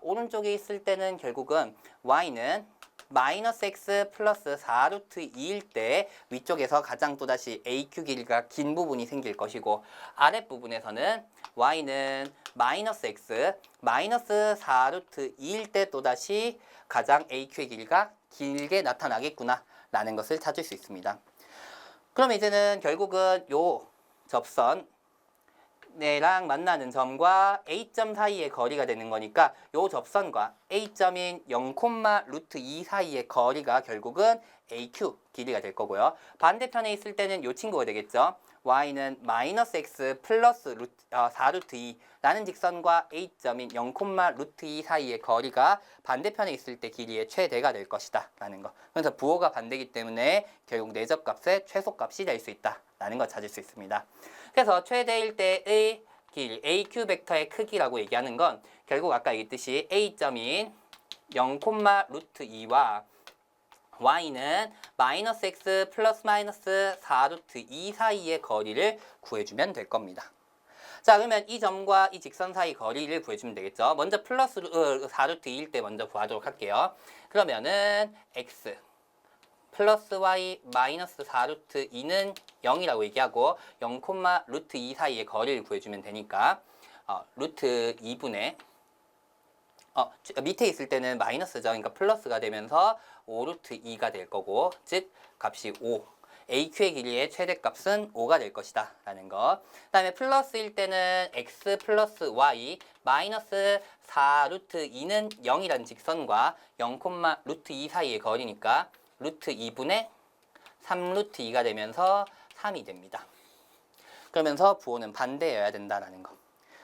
오른쪽에 있을 때는 결국은 y는 마이너스 x 플러스 4루트 2일 때 위쪽에서 가장 또다시 AQ 길이가 긴 부분이 생길 것이고 아랫부분에서는 y는 마이너스 x 마이너스 4루트 2일 때 또다시 가장 AQ의 길이가 길게 나타나겠구나 라는 것을 찾을 수 있습니다. 그럼 이제는 결국은 요 접선 네랑 만나는 점과 A점 사이의 거리가 되는 거니까 요 접선과 A점인 0, 루트 2 사이의 거리가 결국은 AQ 길이가 될 거고요. 반대편에 있을 때는 요 친구가 되겠죠. y는 마이너스 x 플러스 4루트 2라는 직선과 A점인 0, 루트 2 사이의 거리가 반대편에 있을 때 길이의 최대가 될 것이다 라는 거. 그래서 부호가 반대이기 때문에 결국 내접값의 최소값이 될 수 있다 라는 걸 찾을 수 있습니다. 그래서 최대일 때의 길이 AQ 벡터의 크기라고 얘기하는 건 결국 아까 얘기했듯이 A점인 0, 루트 2와 y는 마이너스 x 플러스 마이너스 4루트 2 사이의 거리를 구해주면 될 겁니다. 자, 그러면 이 점과 이 직선 사이 거리를 구해주면 되겠죠. 먼저 플러스 4루트 2일 때 먼저 구하도록 할게요. 그러면은 x 플러스 y 마이너스 4루트 2는 0이라고 얘기하고 0, 루트 2 사이의 거리를 구해주면 되니까 루트 2분의 밑에 있을 때는 마이너스죠. 그러니까 플러스가 되면서 5루트 2가 될 거고 즉 값이 5. AQ의 길이의 최대값은 5가 될 것이다 라는 거. 그 다음에 플러스일 때는 x 플러스 y 마이너스 4루트 2는 0이라는 직선과 0, 루트 2 사이의 거리니까 루트 2분의 3루트 2가 되면서 3이 됩니다. 그러면서 부호는 반대여야 된다라는 거.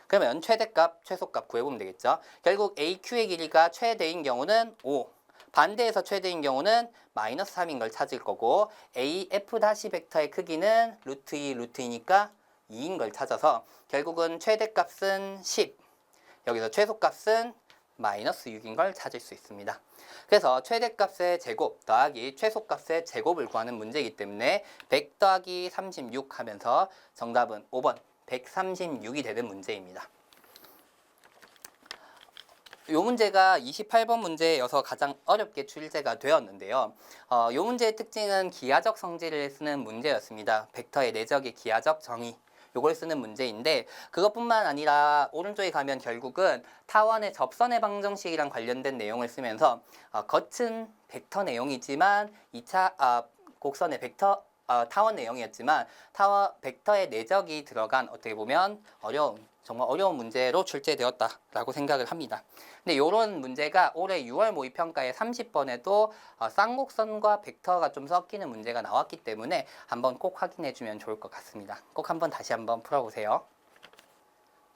그러면 최대값, 최소값 구해보면 되겠죠. 결국 AQ의 길이가 최대인 경우는 5, 반대에서 최대인 경우는 마이너스 3인 걸 찾을 거고 AF 다시 벡터의 크기는 루트 2, 루트 2니까 2인 걸 찾아서 결국은 최대값은 10, 여기서 최소값은 마이너스 6인 걸 찾을 수 있습니다. 그래서 최대값의 제곱 더하기 최소값의 제곱을 구하는 문제이기 때문에 100 더하기 36 하면서 정답은 5번 136이 되는 문제입니다. 이 문제가 28번 문제여서 가장 어렵게 출제가 되었는데요. 이 문제의 특징은 기하적 성질을 쓰는 문제였습니다. 벡터의 내적의 기하적 정의. 요걸 쓰는 문제인데 그것뿐만 아니라 오른쪽에 가면 결국은 타원의 접선의 방정식이랑 관련된 내용을 쓰면서 겉은 벡터 내용이지만 2차 곡선의 벡터 타원 내용이었지만 벡터의 내적이 들어간 어떻게 보면 정말 어려운 문제로 출제되었다라고 생각을 합니다. 근데 이런 문제가 올해 6월 모의평가에 30번에도 쌍곡선과 벡터가 좀 섞이는 문제가 나왔기 때문에 한번 꼭 확인해 주면 좋을 것 같습니다. 꼭 한번 다시 한번 풀어보세요.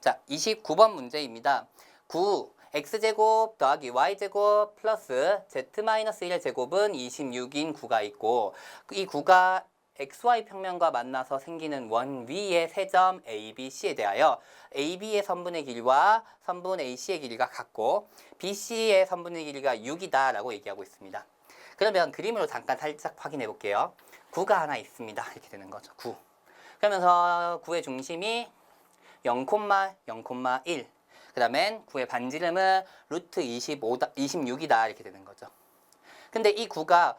자, 29번 문제입니다. 9 x제곱 더하기 y제곱 플러스 z-1의 제곱은 26인 구가 있고 이 구가 XY 평면과 만나서 생기는 원 위의 세 점 A, B, C에 대하여 AB의 선분의 길이와 선분 AC의 길이가 같고 BC의 선분의 길이가 6이다 라고 얘기하고 있습니다. 그러면 그림으로 잠깐 살짝 확인해 볼게요. 9가 하나 있습니다. 이렇게 되는 거죠. 9. 그러면서 9의 중심이 0, 0,1. 그 다음엔 9의 반지름은 루트 26이다 이렇게 되는 거죠. 근데 이 9가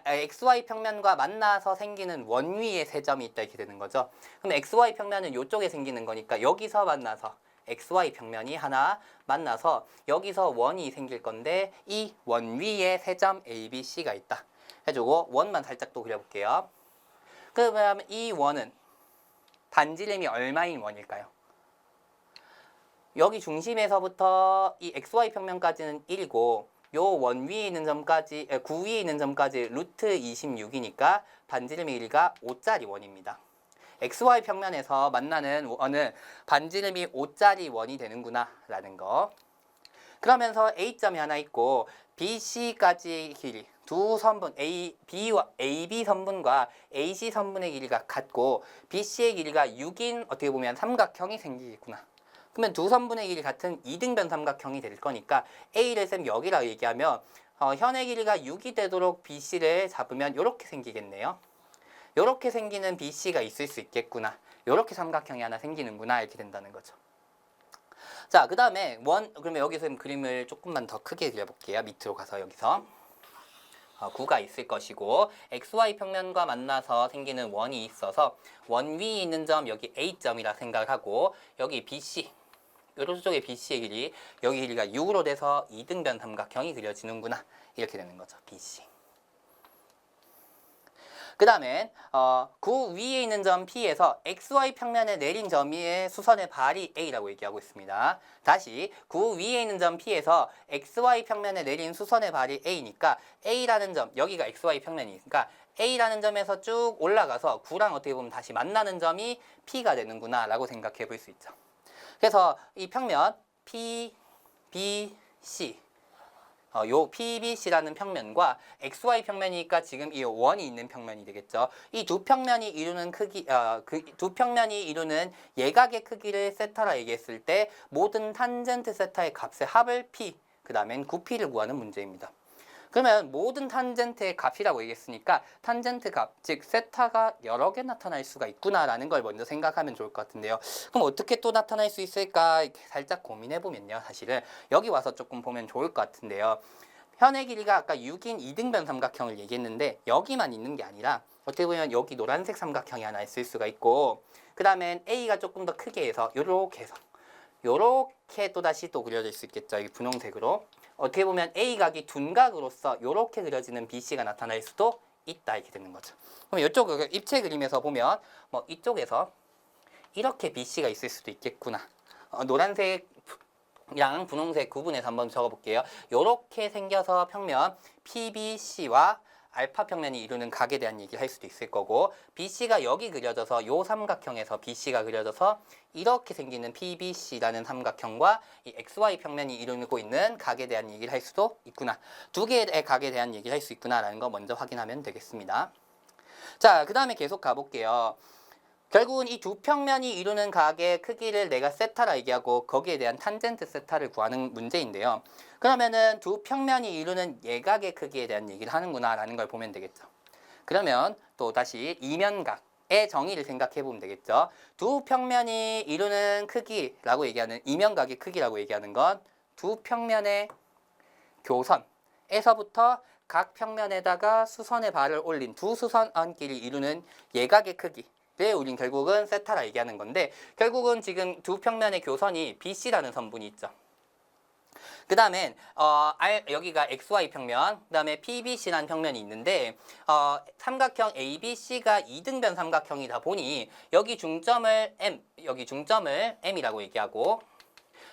XY 평면과 만나서 생기는 원 위에 세 점이 있다 이렇게 되는 거죠. 그럼 XY 평면은 이쪽에 생기는 거니까 여기서 만나서 XY 평면이 하나 만나서 여기서 원이 생길 건데 이 원 위에 세 점 A, B, C가 있다 해주고 원만 살짝 또 그려볼게요. 그러면 이 원은 반지름이 얼마인 원일까요? 여기 중심에서부터 이 XY 평면까지는 1이고 요 원 위에 있는 점까지 9 위에 있는 점까지 루트 26이니까 반지름의 길이가 5짜리 원입니다. XY 평면에서 만나는 원은 반지름이 5짜리 원이 되는구나 라는 거. 그러면서 A점이 하나 있고 BC까지 길이 두 선분 AB 선분과 AC 선분의 길이가 같고 BC의 길이가 6인 어떻게 보면 삼각형이 생기겠구나. 그러면 두 선분의 길이 같은 이등변 삼각형이 될 거니까 A를 쌤 여기라고 얘기하면 현의 길이가 6이 되도록 BC를 잡으면 이렇게 생기겠네요. 이렇게 생기는 BC가 있을 수 있겠구나. 이렇게 삼각형이 하나 생기는구나 이렇게 된다는 거죠. 자, 그 다음에 그러면 여기서 그림을 조금만 더 크게 그려볼게요. 밑으로 가서 여기서. 9가 있을 것이고 XY 평면과 만나서 생기는 원이 있어서 원 위에 있는 점 여기 A점이라 생각하고 여기 BC 오른쪽에 BC의 길이 여기 길이가 6으로 돼서 이등변 삼각형이 그려지는구나 이렇게 되는 거죠. BC. 그 다음에 9 위에 있는 점 P에서 XY 평면에 내린 점의 수선의 발이 A라고 얘기하고 있습니다. 다시 9 위에 있는 점 P에서 XY 평면에 내린 수선의 발이 A니까 A라는 점, 여기가 XY 평면이니까 A라는 점에서 쭉 올라가서 9랑 어떻게 보면 다시 만나는 점이 P가 되는구나 라고 생각해 볼 수 있죠. 그래서 이 평면 P, B, C 요 PBC라는 평면과 XY 평면이니까 지금 이 원이 있는 평면이 되겠죠. 이 두 평면이 이루는 크기, 그 두 평면이 이루는 예각의 크기를 세타라 얘기했을 때 모든 탄젠트 세타의 값의 합을 P, 그 다음엔 9P를 구하는 문제입니다. 그러면 모든 탄젠트의 값이라고 얘기했으니까 탄젠트 값, 즉 세타가 여러 개 나타날 수가 있구나라는 걸 먼저 생각하면 좋을 것 같은데요. 그럼 어떻게 또 나타날 수 있을까 살짝 고민해보면요. 사실은 여기 와서 조금 보면 좋을 것 같은데요. 현의 길이가 아까 6인 이등변 삼각형을 얘기했는데 여기만 있는 게 아니라 어떻게 보면 여기 노란색 삼각형이 하나 있을 수가 있고 그 다음엔 A가 조금 더 크게 해서 요렇게 해서 요렇게 또다시 또 그려질 수 있겠죠. 이 분홍색으로. 어떻게 보면 A각이 둔각으로서 이렇게 그려지는 BC가 나타날 수도 있다 이렇게 되는 거죠. 그럼 이쪽 입체 그림에서 보면 뭐 이쪽에서 이렇게 BC가 있을 수도 있겠구나. 노란색이랑 분홍색 구분해서 한번 적어볼게요. 이렇게 생겨서 평면 PBC와 알파 평면이 이루는 각에 대한 얘기를 할 수도 있을 거고 BC가 여기 그려져서 요 삼각형에서 BC가 그려져서 이렇게 생기는 PBC라는 삼각형과 이 XY 평면이 이루고 있는 각에 대한 얘기를 할 수도 있구나. 두 개의 각에 대한 얘기를 할 수 있구나라는 거 먼저 확인하면 되겠습니다. 자, 그 다음에 계속 가볼게요. 결국은 이 두 평면이 이루는 각의 크기를 내가 세타라 얘기하고 거기에 대한 탄젠트 세타를 구하는 문제인데요. 그러면은 두 평면이 이루는 예각의 크기에 대한 얘기를 하는구나 라는 걸 보면 되겠죠. 그러면 또 다시 이면각의 정의를 생각해 보면 되겠죠. 두 평면이 이루는 크기라고 얘기하는 이면각의 크기라고 얘기하는 건 두 평면의 교선에서부터 각 평면에다가 수선의 발을 올린 두 수선안끼리 이루는 예각의 크기 우린 결국은 세타라 얘기하는 건데 결국은 지금 두 평면의 교선이 BC라는 선분이 있죠. 그 다음엔 여기가 XY 평면, 그 다음에 PBC라는 평면이 있는데 삼각형 ABC가 이등변 삼각형이다 보니 여기 중점을 M이라고 얘기하고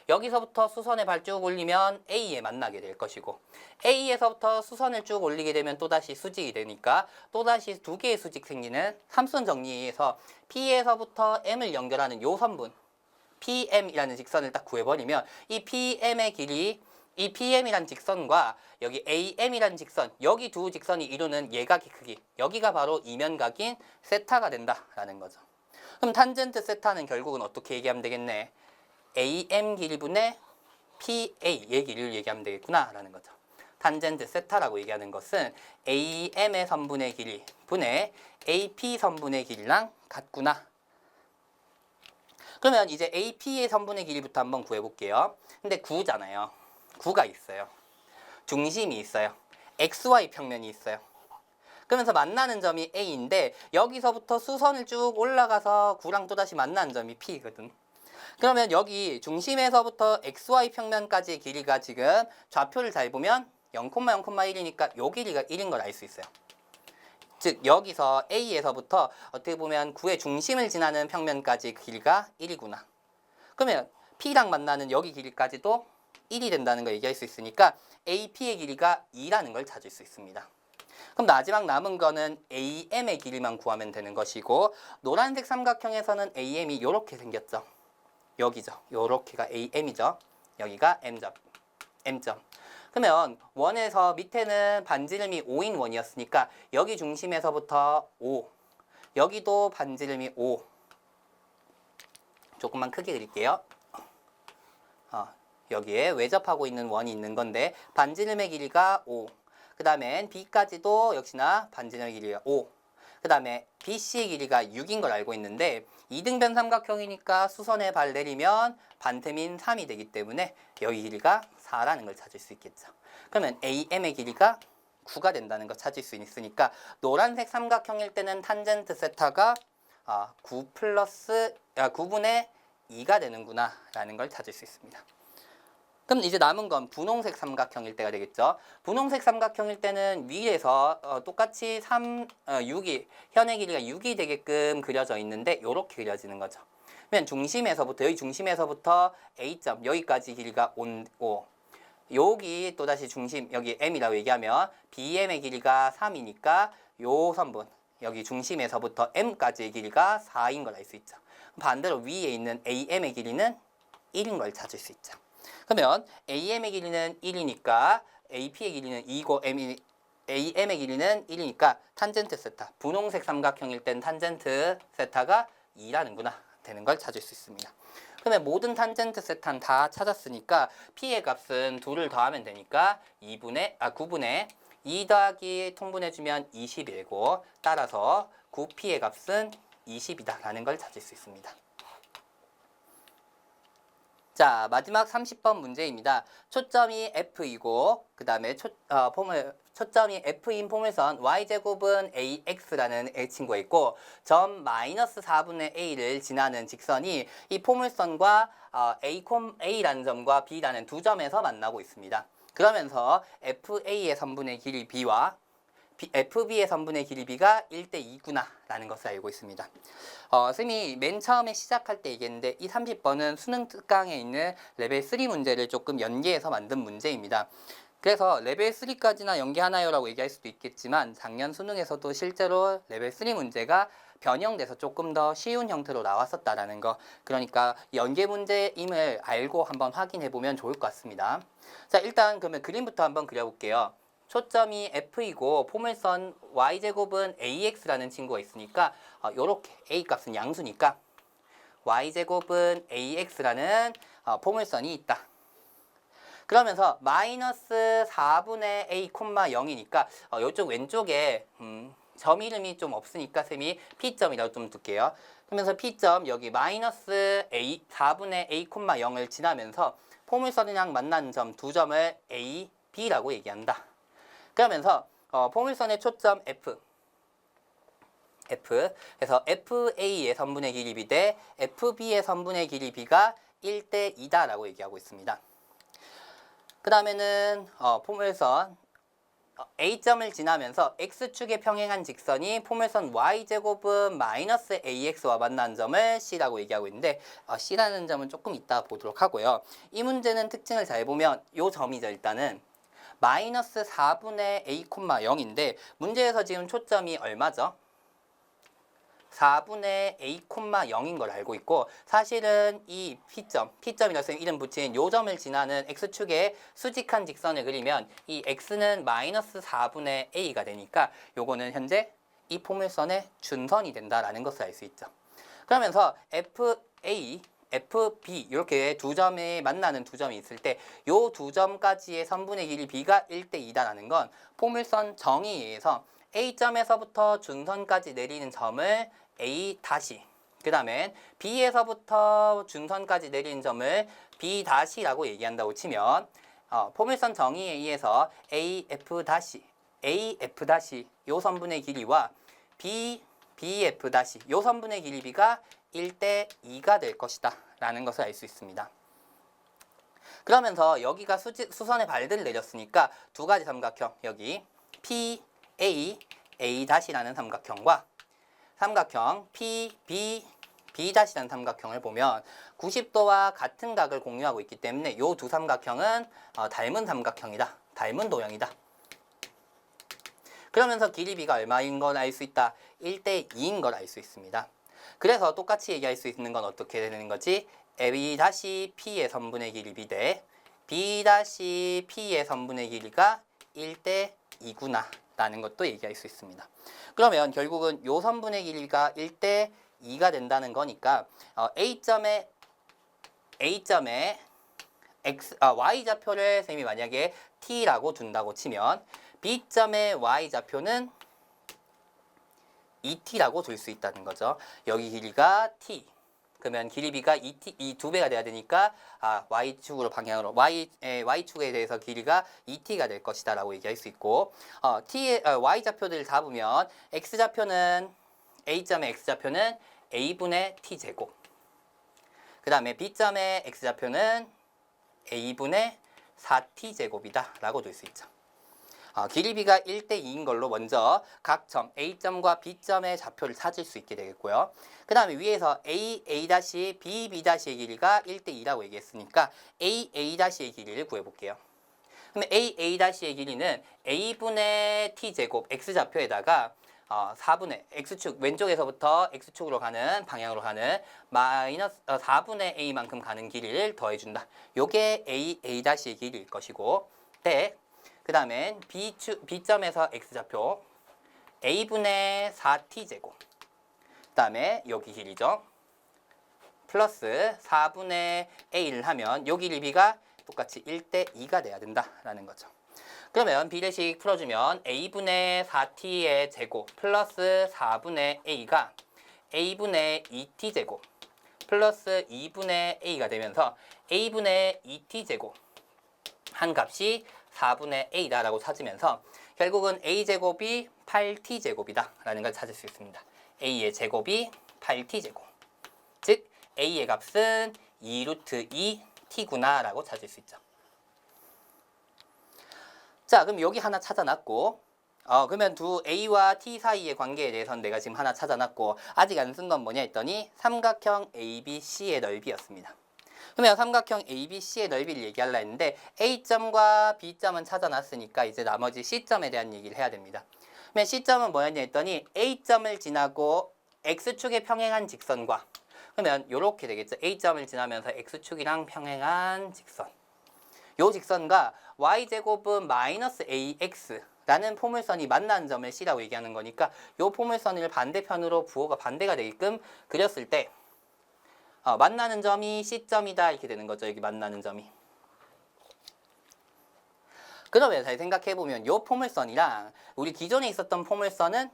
여기서부터 수선의 발 쭉 올리면 A에 만나게 될 것이고 A에서부터 수선을 쭉 올리게 되면 또다시 수직이 되니까 또다시 두 개의 수직 생기는 삼선 정리에서 P에서부터 M을 연결하는 요 선분 PM이라는 직선을 딱 구해버리면 이 PM의 길이 이 PM이란 직선과 여기 AM이란 직선 여기 두 직선이 이루는 예각의 크기 여기가 바로 이면각인 세타가 된다라는 거죠. 그럼 탄젠트 세타는 결국은 어떻게 얘기하면 되겠네. AM 길이분의 PA의 길이를 얘기하면 되겠구나 라는 거죠. 탄젠트 세타라고 얘기하는 것은 AM의 선분의 길이 분의 AP 선분의 길이랑 같구나. 그러면 이제 AP의 선분의 길이부터 한번 구해볼게요. 근데 9잖아요. 9가 있어요. 중심이 있어요. XY 평면이 있어요. 그러면서 만나는 점이 A인데 여기서부터 수선을 쭉 올라가서 9랑 또다시 만나는 점이 P거든. 그러면 여기 중심에서부터 XY 평면까지의 길이가 지금 좌표를 잘 보면 0,0,1이니까 요 길이가 1인 걸 알 수 있어요. 즉 여기서 A에서부터 어떻게 보면 9의 중심을 지나는 평면까지 길이가 1이구나. 그러면 P랑 만나는 여기 길이까지도 1이 된다는 걸 얘기할 수 있으니까 AP의 길이가 2라는 걸 찾을 수 있습니다. 그럼 마지막 남은 거는 AM의 길이만 구하면 되는 것이고 노란색 삼각형에서는 AM이 이렇게 생겼죠. 여기죠. 요렇게가 AM이죠. 여기가 M점. 그러면 원에서 밑에는 반지름이 5인 원이었으니까 여기 중심에서부터 5. 여기도 반지름이 5. 조금만 크게 그릴게요. 여기에 외접하고 있는 원이 있는 건데 반지름의 길이가 5. 그 다음엔 B까지도 역시나 반지름의 길이가 5. 그 그 다음에 BC의 길이가 6인 걸 알고 있는데 이등변 삼각형이니까 수선의 발 내리면 반틈인 3이 되기 때문에 여기 길이가 4라는 걸 찾을 수 있겠죠. 그러면 AM의 길이가 9가 된다는 걸 찾을 수 있으니까 노란색 삼각형일 때는 탄젠트 세타가 9분의 2가 되는구나 라는 걸 찾을 수 있습니다. 그럼 이제 남은 건 분홍색 삼각형일 때가 되겠죠. 분홍색 삼각형일 때는 위에서 똑같이 6이 현의 길이가 6이 되게끔 그려져 있는데 이렇게 그려지는 거죠. 그러면 중심에서부터 여기 중심에서부터 A점 여기까지 길이가 5 여기 또다시 중심 여기 M이라고 얘기하면 BM의 길이가 3이니까 요 선분 여기 중심에서부터 M까지의 길이가 4인 걸 알 수 있죠. 반대로 위에 있는 AM의 길이는 1인 걸 찾을 수 있죠. 그러면 AM의 길이는 1이니까 AP의 길이는 2고 AM의 길이는 1이니까 탄젠트 세타 분홍색 삼각형일 땐 탄젠트 세타가 2라는구나 되는 걸 찾을 수 있습니다. 그러면 모든 탄젠트 세타는 다 찾았으니까 P의 값은 2를 더하면 되니까 9분의 2 더하기 통분해주면 21고 따라서 9P의 값은 20이다 라는 걸 찾을 수 있습니다. 자, 마지막 30번 문제입니다. 초점이 F이고 그 다음에 초점이 F인 포물선 y제곱은 AX라는 친구가 있고 점 마이너스 4분의 A를 지나는 직선이 이 포물선과 A라는 점과 B라는 두 점에서 만나고 있습니다. 그러면서 FA의 선분의 길이 B와 FB의 선분의 길이 B가 1대 2구나 라는 것을 알고 있습니다. 쌤이 맨 처음에 시작할 때 얘기했는데 이 30번은 수능 특강에 있는 레벨 3 문제를 조금 연계해서 만든 문제입니다. 그래서 레벨 3까지나 연계하나요? 라고 얘기할 수도 있겠지만 작년 수능에서도 실제로 레벨 3 문제가 변형돼서 조금 더 쉬운 형태로 나왔었다라는 거 그러니까 연계 문제임을 알고 한번 확인해 보면 좋을 것 같습니다. 자, 일단 그러면 그림부터 한번 그려볼게요. 초점이 F이고 포물선 y제곱은 AX라는 친구가 있으니까 요렇게 A 값은 양수니까 y제곱은 AX라는 포물선이 있다. 그러면서 마이너스 4분의 A, 0이니까 이쪽 왼쪽에 점 이름이 좀 없으니까 쌤이 P점이라고 좀 둘게요. 그러면서 P점 여기 마이너스 4분의 A, 0을 지나면서 포물선이랑 만나는 점 두 점을 A, B라고 얘기한다. 그러면서 포물선의 초점 F 그래서 FA의 선분의 길이 B 대 FB의 선분의 길이 B가 1대 2다라고 얘기하고 있습니다. 그 다음에는 포물선 A점을 지나면서 X축에 평행한 직선이 포물선 Y제곱은 마이너스 AX와 만나는 점을 C라고 얘기하고 있는데 C라는 점은 조금 이따 보도록 하고요. 이 문제는 특징을 잘 보면 이 점이죠. 일단은 마이너스 4분의 A, 0인데 문제에서 지금 초점이 얼마죠? 4분의 A, 0인 걸 알고 있고 사실은 이 P점이라서 이름 붙인 요 점을 지나는 X축에 수직한 직선을 그리면 이 X는 마이너스 4분의 A가 되니까 요거는 현재 이 포물선의 준선이 된다라는 것을 알 수 있죠. 그러면서 FA FB 이렇게 두 점에 만나는 두 점이 있을 때 요 두 점까지의 선분의 길이 B가 1대 2다라는 건 포물선 정의에 의해서 A점에서부터 준선까지 내리는 점을 A 다시 그 다음에 B에서부터 준선까지 내리는 점을 B 다시라고 얘기한다고 치면 포물선 정의에 의해서 AF 다시 요 선분의 길이와 BF 다시 요 선분의 길이 B가 1대 2가 될 것이다 라는 것을 알 수 있습니다. 그러면서 여기가 수선의 발들을 내렸으니까 두 가지 삼각형 여기 PA라는 삼각형과 삼각형 PB라는 삼각형을 보면 90도와 같은 각을 공유하고 있기 때문에 이 두 삼각형은 닮은 삼각형이다. 닮은 도형이다. 그러면서 길이 B가 얼마인 걸 알 수 있다. 1대 2인 걸 알 수 있습니다. 그래서 똑같이 얘기할 수 있는 건 어떻게 되는 거지? B-P의 선분의 길이 B 대 B-P의 선분의 길이가 1대 2구나 라는 것도 얘기할 수 있습니다. 그러면 결국은 요 선분의 길이가 1대 2가 된다는 거니까 A점에 Y좌표를 쌤이 만약에 T라고 둔다고 치면 B점의 Y좌표는 2t라고 둘 수 있다는 거죠. 여기 길이가 t. 그러면 길이 b가 이 두 배가 돼야 되니까 y축으로 방향으로 y축에 대해서 길이가 2t가 될 것이다라고 얘기할 수 있고 y좌표들을 잡으면 x좌표는 a점의 x좌표는 a분의 t제곱. 그 다음에 b점의 x좌표는 a분의 4t제곱이다 라고 둘 수 있죠. 길이 b가 1대 2인 걸로 먼저 각 점 A점과 B점의 좌표를 찾을 수 있게 되겠고요. 그 다음에 위에서 A, A' B, B'의 길이가 1대 2라고 얘기했으니까 A, A'의 길이를 구해볼게요. 그러면 A, A'의 길이는 A분의 T제곱 X좌표에다가 4분의 X축 왼쪽에서부터 X축으로 가는 방향으로 가는 마이너스 4분의 A만큼 가는 길이를 더해준다. 요게 A, A'의 길이일 것이고 그 다음에 B점에서 X좌표 A분의 4T제곱 그 다음에 여기 길이죠. 플러스 4분의 A를 하면 요 길이 B가 똑같이 1대 2가 돼야 된다라는 거죠. 그러면 비례식 풀어주면 A분의 4T의 제곱 플러스 4분의 A가 A분의 2T제곱 플러스 2분의 A가 되면서 A분의 2T제곱 한 값이 4분의 A다라고 찾으면서 결국은 A제곱이 8T제곱이다 라는 걸 찾을 수 있습니다. A의 제곱이 8T제곱 즉 A의 값은 2루트 2T구나 라고 찾을 수 있죠. 자, 그럼 여기 하나 찾아놨고 그러면 두 A와 T 사이의 관계에 대해서는 내가 지금 하나 찾아놨고 아직 안 쓴 건 뭐냐 했더니 삼각형 ABC의 넓이였습니다. 그러면 삼각형 ABC의 넓이를 얘기하려 했는데 A점과 B점은 찾아놨으니까 이제 나머지 C점에 대한 얘기를 해야 됩니다. 그러면 C점은 뭐였냐 했더니 A점을 지나고 X축에 평행한 직선과 그러면 이렇게 되겠죠. A점을 지나면서 X축이랑 평행한 직선. 요 직선과 Y제곱은 마이너스 AX라는 포물선이 만나는 점을 C라고 얘기하는 거니까 요 포물선을 반대편으로 부호가 반대가 되게끔 그렸을 때 만나는 점이 C점이다 이렇게 되는 거죠. 여기 만나는 점이. 그러면 잘 생각해보면 이 포물선이랑 우리 기존에 있었던 포물선은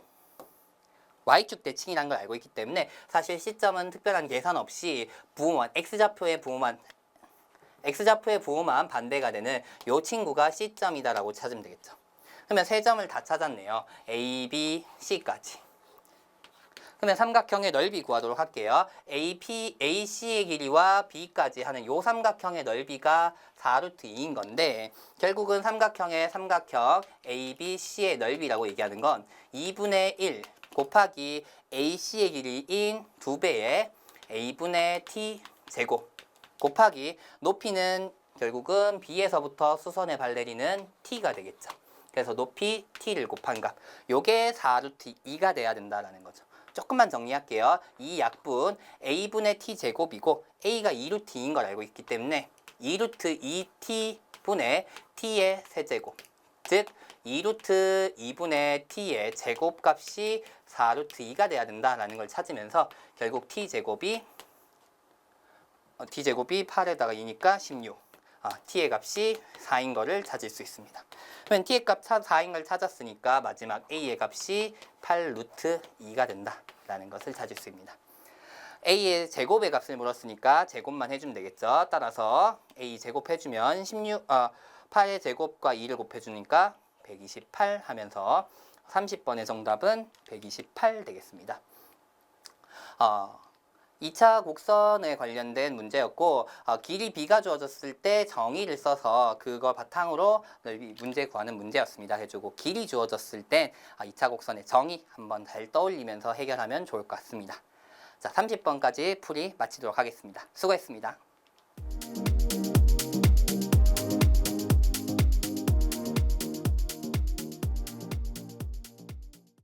Y축 대칭이라는 걸 알고 있기 때문에 사실 C점은 특별한 계산 없이 부호만 X좌표의 부호만 반대가 되는 이 친구가 C점이다라고 찾으면 되겠죠. 그러면 세 점을 다 찾았네요. A, B, C까지. 그러면 삼각형의 넓이 구하도록 할게요. AC의 길이와 B까지 하는 요 삼각형의 넓이가 4루트 2인 건데 결국은 삼각형 ABC의 넓이라고 얘기하는 건 2분의 1 곱하기 AC의 길이인 2배의 A분의 T제곱 곱하기 높이는 결국은 B에서부터 수선의 발내리는 T가 되겠죠. 그래서 높이 T를 곱한 값 요게 4루트 2가 돼야 된다는 거죠. 조금만 정리할게요. 이 약분 A분의 T제곱이고 A가 2루트 2인 걸 알고 있기 때문에 2루트 2T분의 T의 세제곱 즉 2루트 2분의 T의 제곱값이 4루트 2가 돼야 된다라는 걸 찾으면서 결국 T제곱이 8에다가 2니까 16 T의 값이 4인 거를 찾을 수 있습니다. 그러면 T의 값 4인 걸 찾았으니까 마지막 A의 값이 8루트 2가 된다라는 것을 찾을 수 있습니다. A의 제곱의 값을 물었으니까 제곱만 해주면 되겠죠. 따라서 A 제곱 해주면 8의 제곱과 2를 곱해주니까 128 하면서 30번의 정답은 128 되겠습니다. 2차 곡선에 관련된 문제였고 길이 B가 주어졌을 때 정의를 써서 그거 바탕으로 문제 구하는 문제였습니다. 해주고 길이 주어졌을 때 2차 곡선의 정의 한번 잘 떠올리면서 해결하면 좋을 것 같습니다. 자, 30번까지 풀이 마치도록 하겠습니다. 수고했습니다.